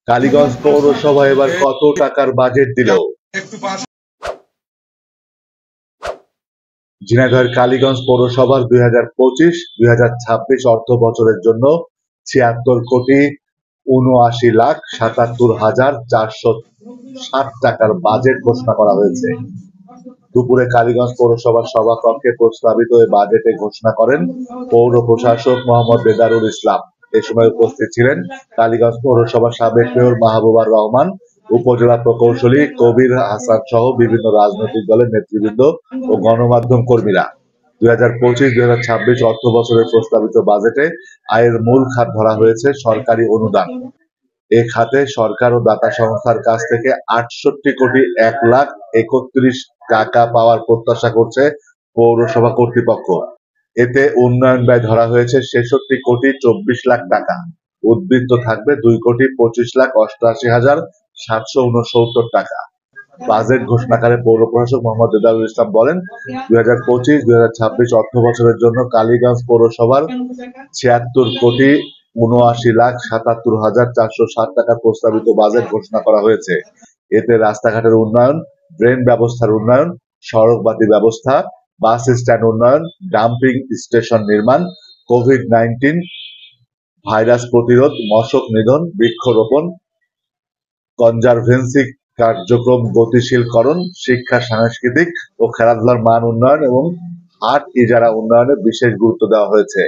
কালীগঞ্জ পৌরসভা এবার কত টাকার বাজেট দিল? ঝিনাইদহের কালীগঞ্জ পৌরসভার 2025-2026 অর্থ বছরের জন্য ৭৬,৭৭,৪৬০ টাকার বাজেট ঘোষণা করা হয়েছে। দুপুরে কালীগঞ্জ পৌরসভার সভাকক্ষে প্রস্তাবিত এই বাজেটে ঘোষণা করেন পৌর প্রশাসক মোহাম্মদ বেদারুল ইসলাম। এ সময় উপস্থিত ছিলেন কালীগঞ্জ পৌরসভার সাবেক মেয়র মাহবুবার রহমান, উপজেলা প্রকৌশলী কবির হাসান সহ বিভিন্ন রাজনৈতিক দলের নেতৃবৃন্দ ও গণমাধ্যম কর্মীরা। 2025-2026 অর্থ বছরের প্রস্তাবিত বাজেটে আয়ের মূল খাত ধরা হয়েছে সরকারি অনুদান। এ খাতে সরকার ও দাতা সংস্থার কাছ থেকে 68,01,31,00,000 টাকা পাওয়ার প্রত্যাশা করছে পৌরসভা কর্তৃপক্ষ। এতে উন্নয়ন ব্যয় ধরা হয়েছে 66,24,00,000 টাকা। উদ্বৃত্ত থাকবে 2,25,88,769 টাকা। বাজেট ঘোষণাকালে পৌর প্রশাসক মোহাম্মদ বেদারুল ইসলাম বলেন, 2025-2026 অর্থ বছরের জন্য কালীগঞ্জ পৌরসভার 76,79,77,460 টাকার প্রস্তাবিত বাজেট ঘোষণা করা হয়েছে। এতে রাস্তাঘাটের উন্নয়ন, ড্রেন ব্যবস্থার উন্নয়ন, সড়কবাতি ব্যবস্থা, বাস স্ট্যান্ড উন্নয়ন, ডাম্পিং স্টেশন নির্মাণ, কোভিড-19 ভাইরাস প্রতিরোধ, মশক নিধন, বৃক্ষরোপণ, কনজারভেন্সি কার্যক্রম গতিশীলকরণ, শিক্ষা, সাংস্কৃতিক ও খেলাধুলার মান উন্নয়ন এবং হাট ইজারা উন্নয়নে বিশেষ গুরুত্ব দেওয়া হয়েছে।